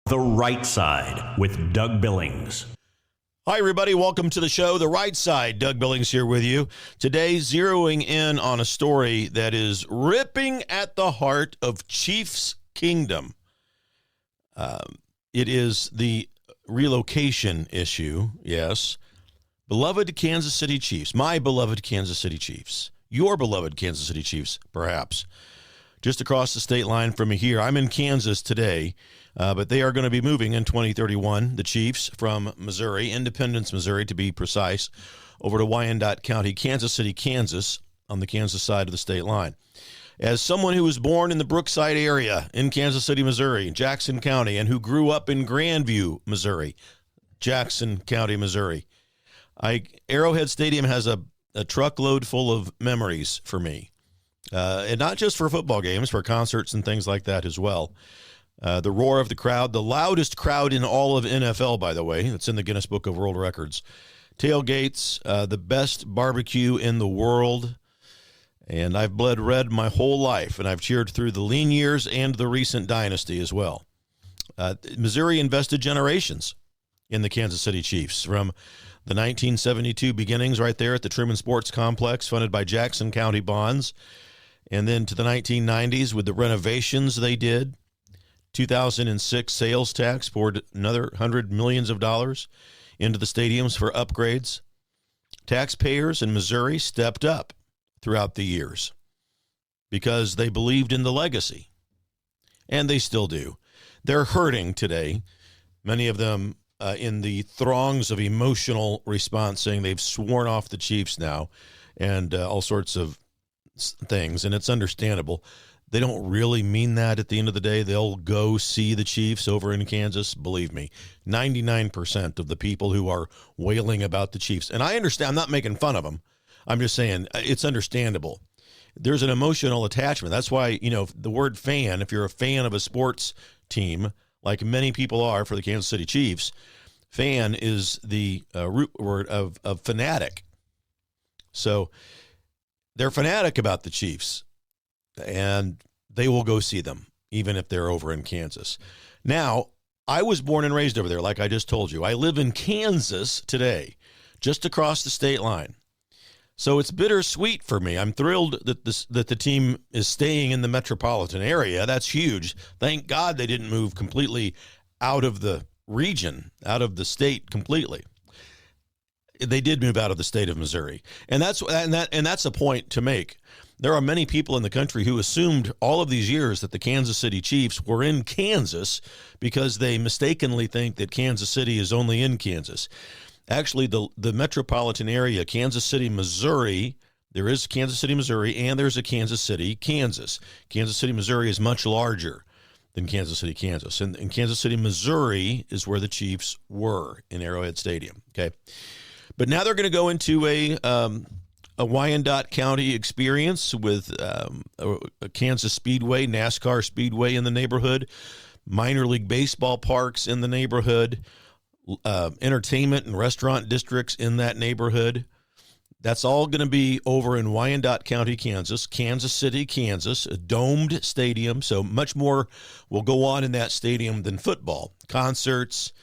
The Right Side with Doug Billings. Hi, everybody. Welcome to the show, The Right Side. Doug Billings here with you. Today, zeroing in on a story that is ripping at the heart of Chiefs Kingdom. It is the relocation issue, yes. Beloved Kansas City Chiefs, my beloved Kansas City Chiefs, your beloved Kansas City Chiefs, perhaps, just across the state line from me here. I'm in Kansas today. But they are going to be moving in 2031, the Chiefs, from Missouri, Independence, Missouri, to be precise, over to Wyandotte County, Kansas City, Kansas, on the Kansas side of the state line. As someone who was born in the Brookside area in Kansas City, Missouri, Jackson County, and who grew up in Grandview, Missouri, Jackson County, Missouri, Arrowhead Stadium has a truckload full of memories for me, and not just for football games, for concerts and things like that as well. The roar of the crowd, the loudest crowd in all of NFL, by the way. It's in the Guinness Book of World Records. Tailgates, the best barbecue in the world. And I've bled red my whole life, and I've cheered through the lean years and the recent dynasty as well. Missouri invested generations in the Kansas City Chiefs, from the 1972 beginnings right there at the Truman Sports Complex, funded by Jackson County bonds, and then to the 1990s with the renovations they did. 2006 sales tax poured another $100 million into the stadiums for upgrades. Taxpayers in Missouri stepped up throughout the years because they believed in the legacy, and they still do. They're hurting today, many of them in the throngs of emotional response, saying they've sworn off the Chiefs now and all sorts of things, and it's understandable. They don't really mean that at the end of the day. They'll go see the Chiefs over in Kansas. Believe me, 99% of the people who are wailing about the Chiefs, and I understand, I'm not making fun of them. I'm just saying it's understandable. There's an emotional attachment. That's why, the word fan, if you're a fan of a sports team, like many people are for the Kansas City Chiefs, fan is the root word of fanatic. So they're fanatic about the Chiefs, and they will go see them, even if they're over in Kansas. Now, I was born and raised over there, like I just told you. I live in Kansas today, just across the state line. So it's bittersweet for me. I'm thrilled that the team is staying in the metropolitan area. That's huge. Thank God they didn't move completely out of the region, out of the state completely. They did move out of the state of Missouri, and that's a point to make. There are many people in the country who assumed all of these years that the Kansas City Chiefs were in Kansas because they mistakenly think that Kansas City is only in Kansas. Actually, the metropolitan area, Kansas City, Missouri, there is Kansas City, Missouri, and there's a Kansas City, Kansas. Kansas City, Missouri is much larger than Kansas City, Kansas. And Kansas City, Missouri is where the Chiefs were in Arrowhead Stadium, okay? But now they're going to go into a Wyandotte County experience with a Kansas Speedway, NASCAR Speedway in the neighborhood, minor league baseball parks in the neighborhood, entertainment and restaurant districts in that neighborhood. That's all going to be over in Wyandotte County, Kansas, Kansas City, Kansas, a domed stadium. So much more will go on in that stadium than football. Concerts,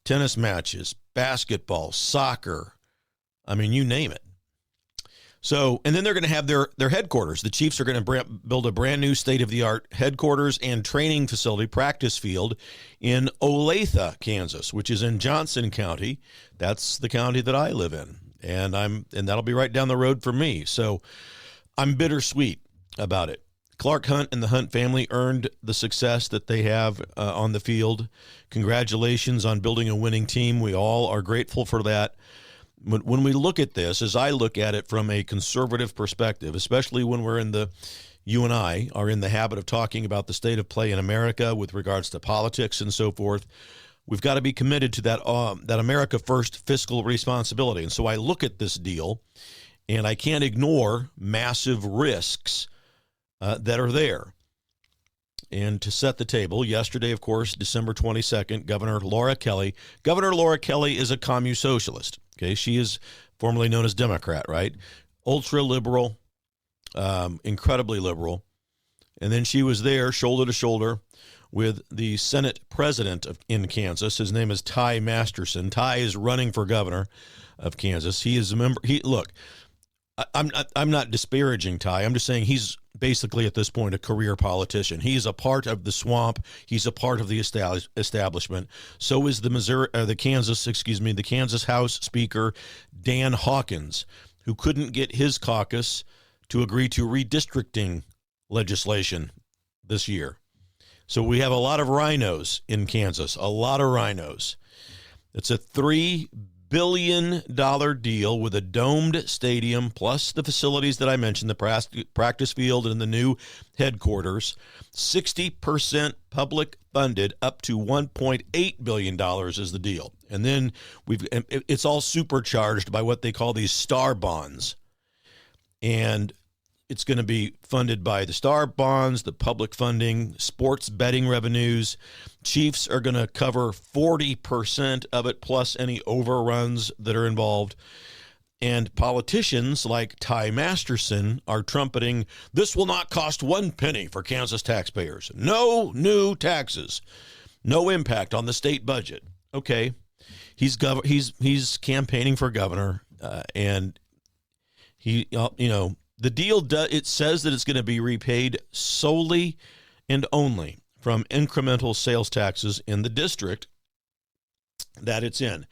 tennis matches, basketball, soccer. I mean, you name it. So, and then they're going to have their headquarters. The Chiefs are going to build a brand new state-of-the-art headquarters and training facility, practice field, in Olathe, Kansas, which is in Johnson County. That's the county that I live in, and that'll be right down the road from me. So, I'm bittersweet about it. Clark Hunt and the Hunt family earned the success that they have on the field. Congratulations on building a winning team. We all are grateful for that. When we look at this, as I look at it from a conservative perspective, especially when you and I are in the habit of talking about the state of play in America with regards to politics and so forth, we've got to be committed to that America First fiscal responsibility. And so I look at this deal, and I can't ignore massive risks that are there. And to set the table, yesterday, of course, December 22nd, Governor Laura Kelly is a commune socialist. Okay, she is formerly known as Democrat, right? Ultra liberal, incredibly liberal. And then she was there shoulder to shoulder with the Senate president in Kansas. His name is Ty Masterson. Ty is running for governor of Kansas. He is a member. I'm not disparaging Ty. I'm just saying he's basically at this point a career politician. He's a part of the swamp. He's a part of the establishment. So is the Kansas House Speaker Dan Hawkins, who couldn't get his caucus to agree to redistricting legislation this year. So we have a lot of rhinos in Kansas, a lot of rhinos. It's a $3 billion deal with a domed stadium, plus the facilities that I mentioned, the practice field and the new headquarters. 60% public funded, up to $1.8 billion is the deal. And then it's all supercharged by what they call these star bonds. And it's going to be funded by the star bonds, the public funding, sports betting revenues. Chiefs are going to cover 40% of it, plus any overruns that are involved. And politicians like Ty Masterson are trumpeting, this will not cost one penny for Kansas taxpayers. No new taxes. No impact on the state budget. Okay, he's campaigning for governor, and the deal, it says that it's going to be repaid solely and only from incremental sales taxes in the district that it's in.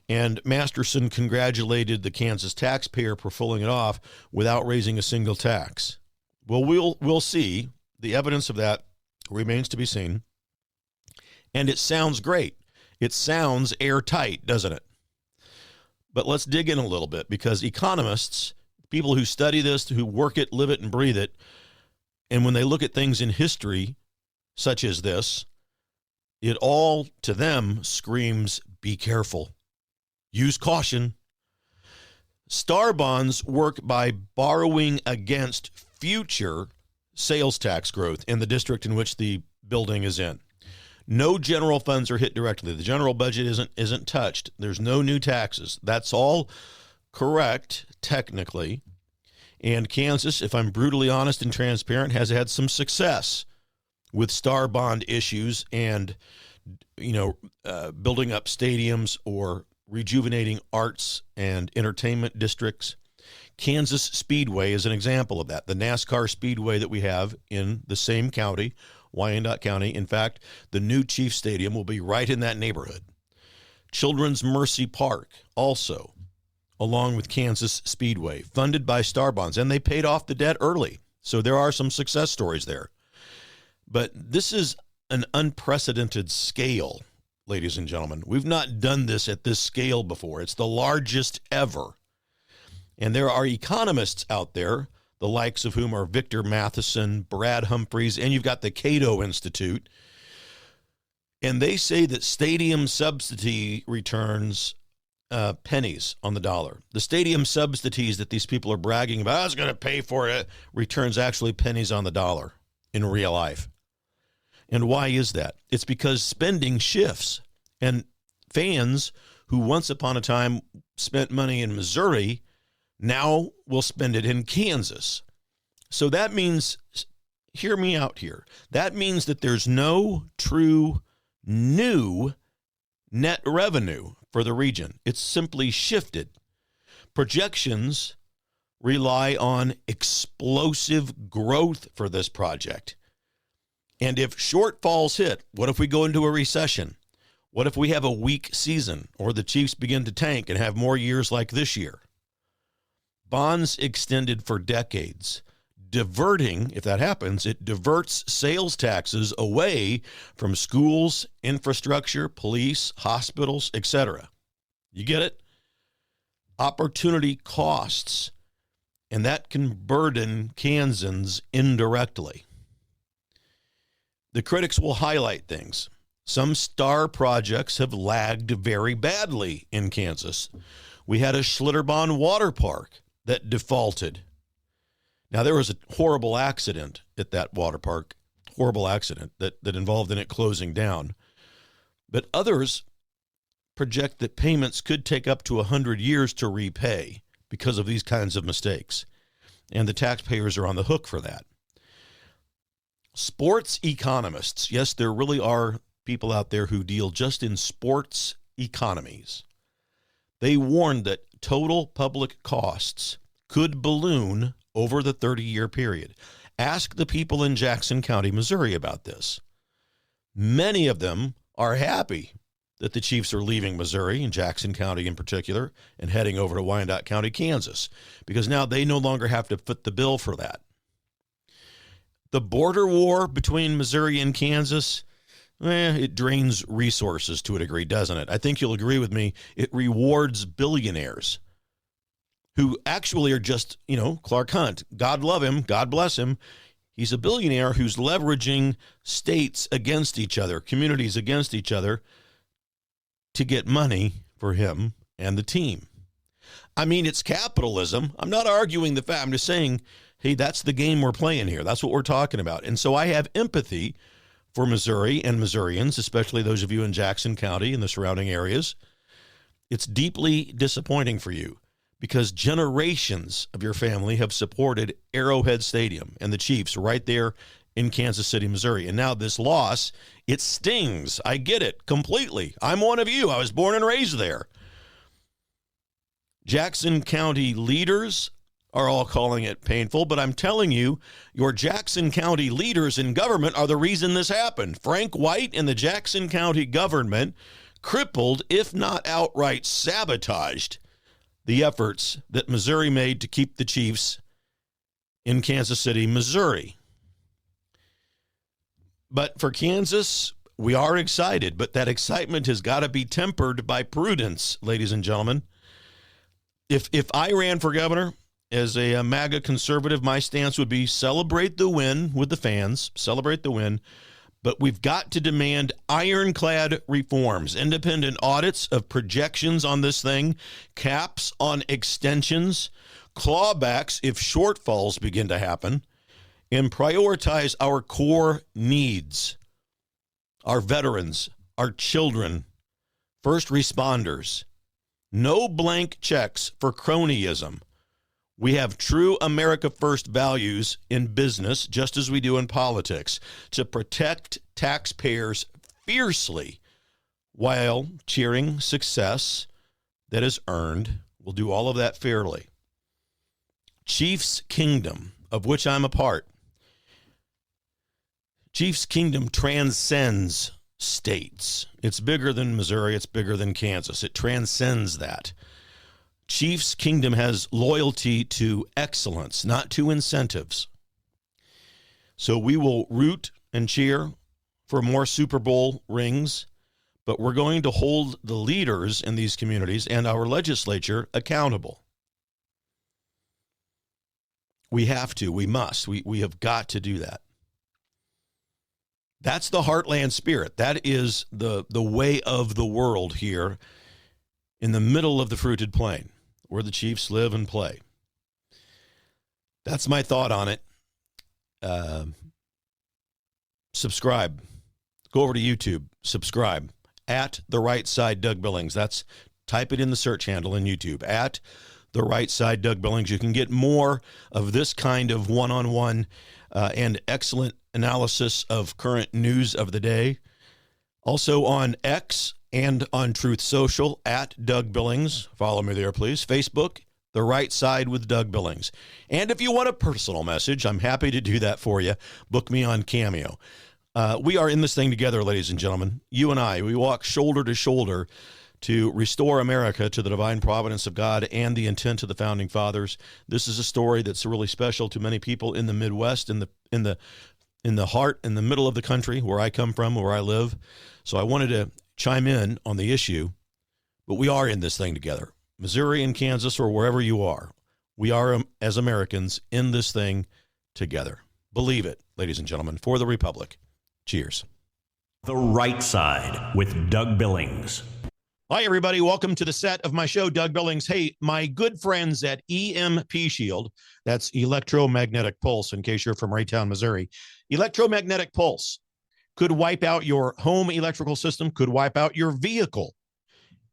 And Masterson congratulated the Kansas taxpayer for pulling it off without raising a single tax. Well, we'll see. The evidence of that remains to be seen. And it sounds great. It sounds airtight, doesn't it? But let's dig in a little bit, because economists, people who study this, who work it, live it, and breathe it, and when they look at things in history, such as this, it all, to them, screams, be careful. Use caution. Star bonds work by borrowing against future sales tax growth in the district in which the building is in. No general funds are hit directly. The general budget isn't touched. There's no new taxes. That's all correct, technically. And Kansas, if I'm brutally honest and transparent, has had some success with star bond issues and, building up stadiums or rejuvenating arts and entertainment districts. Kansas Speedway is an example of that. The NASCAR Speedway that we have in the same county, Wyandotte County. In fact, the new Chief Stadium will be right in that neighborhood. Children's Mercy Park also, along with Kansas Speedway, funded by star bonds, and they paid off the debt early. So there are some success stories there. But this is an unprecedented scale, ladies and gentlemen. We've not done this at this scale before. It's the largest ever. And there are economists out there, the likes of whom are Victor Matheson, Brad Humphreys, and you've got the Cato Institute. And they say that stadium subsidy returns pennies on the dollar. The stadium subsidies that these people are bragging about, I was going to pay for it, returns actually pennies on the dollar in real life. And why is that? It's because spending shifts, and fans who once upon a time spent money in Missouri now will spend it in Kansas. So that means, hear me out here, that means that there's no true new net revenue for the region. It's simply shifted. Projections rely on explosive growth for this project. And if shortfalls hit, what if we go into a recession? What if we have a weak season, or the Chiefs begin to tank and have more years like this year? Bonds extended for decades, diverting, if that happens, it diverts sales taxes away from schools, infrastructure, police, hospitals, etc. You get it? Opportunity costs, and that can burden Kansans indirectly. The critics will highlight things. Some star projects have lagged very badly in Kansas. We had a Schlitterbahn water park that defaulted. Now, there was a horrible accident at that water park, horrible accident that involved in it closing down. But others project that payments could take up to 100 years to repay because of these kinds of mistakes. And the taxpayers are on the hook for that. Sports economists. Yes, there really are people out there who deal just in sports economies. They warned that total public costs could balloon over the 30-year period. Ask the people in Jackson County, Missouri about this. Many of them are happy that the Chiefs are leaving Missouri, and Jackson County in particular, and heading over to Wyandotte County, Kansas, because now they no longer have to foot the bill for that. The border war between Missouri and Kansas, it drains resources to a degree, doesn't it? I think you'll agree with me. It rewards billionaires who actually are just, Clark Hunt. God love him. God bless him. He's a billionaire who's leveraging states against each other, communities against each other, to get money for him and the team. I mean, it's capitalism. I'm not arguing the fact. I'm just saying, hey, that's the game we're playing here. That's what we're talking about. And so I have empathy for Missouri and Missourians, especially those of you in Jackson County and the surrounding areas. It's deeply disappointing for you because generations of your family have supported Arrowhead Stadium and the Chiefs right there in Kansas City, Missouri. And now this loss, it stings. I get it completely. I'm one of you. I was born and raised there. Jackson County leaders are all calling it painful, but I'm telling you, your Jackson County leaders in government are the reason this happened. Frank White and the Jackson County government crippled, if not outright sabotaged, the efforts that Missouri made to keep the Chiefs in Kansas City, Missouri. But for Kansas, we are excited, but that excitement has got to be tempered by prudence, ladies and gentlemen. If I ran for governor as a MAGA conservative, my stance would be celebrate the win with the fans, celebrate the win, but we've got to demand ironclad reforms, independent audits of projections on this thing, caps on extensions, clawbacks if shortfalls begin to happen, and prioritize our core needs, our veterans, our children, first responders. No blank checks for cronyism. We have true America First values in business, just as we do in politics, to protect taxpayers fiercely while cheering success that is earned. We'll do all of that fairly. Chiefs Kingdom, of which I'm a part. Chiefs Kingdom transcends states. It's bigger than Missouri. It's bigger than Kansas. It transcends that. Chiefs Kingdom has loyalty to excellence, not to incentives. So we will root and cheer for more Super Bowl rings, but we're going to hold the leaders in these communities and our legislature accountable. We have to. We must. We have got to do that. That's the heartland spirit. That is the way of the world here in the middle of the fruited plain where the Chiefs live and play. That's my thought on it. Subscribe. Go over to YouTube. Subscribe. At The Right Side Doug Billings. Type it in the search handle in YouTube. At The Right Side Doug Billings. You can get more of this kind of one-on-one and excellent analysis of current news of the day. Also on X and on Truth Social, at Doug Billings. Follow me there, please. Facebook, The Right Side with Doug Billings. And if you want a personal message, I'm happy to do that for you. Book me on Cameo. We are in this thing together, ladies and gentlemen. You and I, we walk shoulder to shoulder to restore America to the divine providence of God and the intent of the founding fathers. This is a story that's really special to many people in the Midwest, in the heart, in the middle of the country, where I come from, where I live. So I wanted to chime in on the issue, but we are in this thing together. Missouri and Kansas, or wherever you are, we are, as Americans, in this thing together. Believe it, ladies and gentlemen, for the Republic. Cheers. The Right Side with Doug Billings. Hi, everybody. Welcome to the set of my show, Doug Billings. Hey, my good friends at EMP Shield, that's electromagnetic pulse, in case you're from Raytown, Missouri. Electromagnetic pulse could wipe out your home electrical system, could wipe out your vehicle.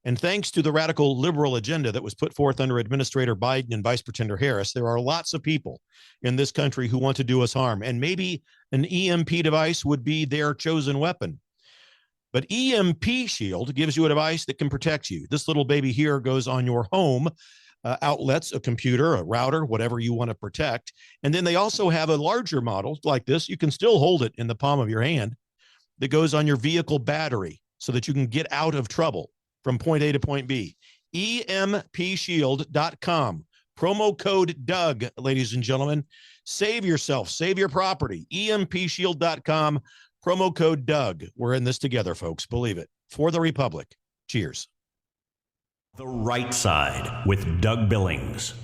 And thanks to the radical liberal agenda that was put forth under Administrator Biden and Vice Pretender Harris, there are lots of people in this country who want to do us harm. And maybe an EMP device would be their chosen weapon. But EMP Shield gives you a device that can protect you. This little baby here goes on your home outlets, a computer, a router, whatever you want to protect. And then they also have a larger model like this. You can still hold it in the palm of your hand that goes on your vehicle battery so that you can get out of trouble from point A to point B. EMPshield.com. Promo code Doug, ladies and gentlemen. Save yourself, save your property. EMPshield.com. Promo code Doug. We're in this together, folks. Believe it. For the Republic. Cheers. The Right Side with Doug Billings.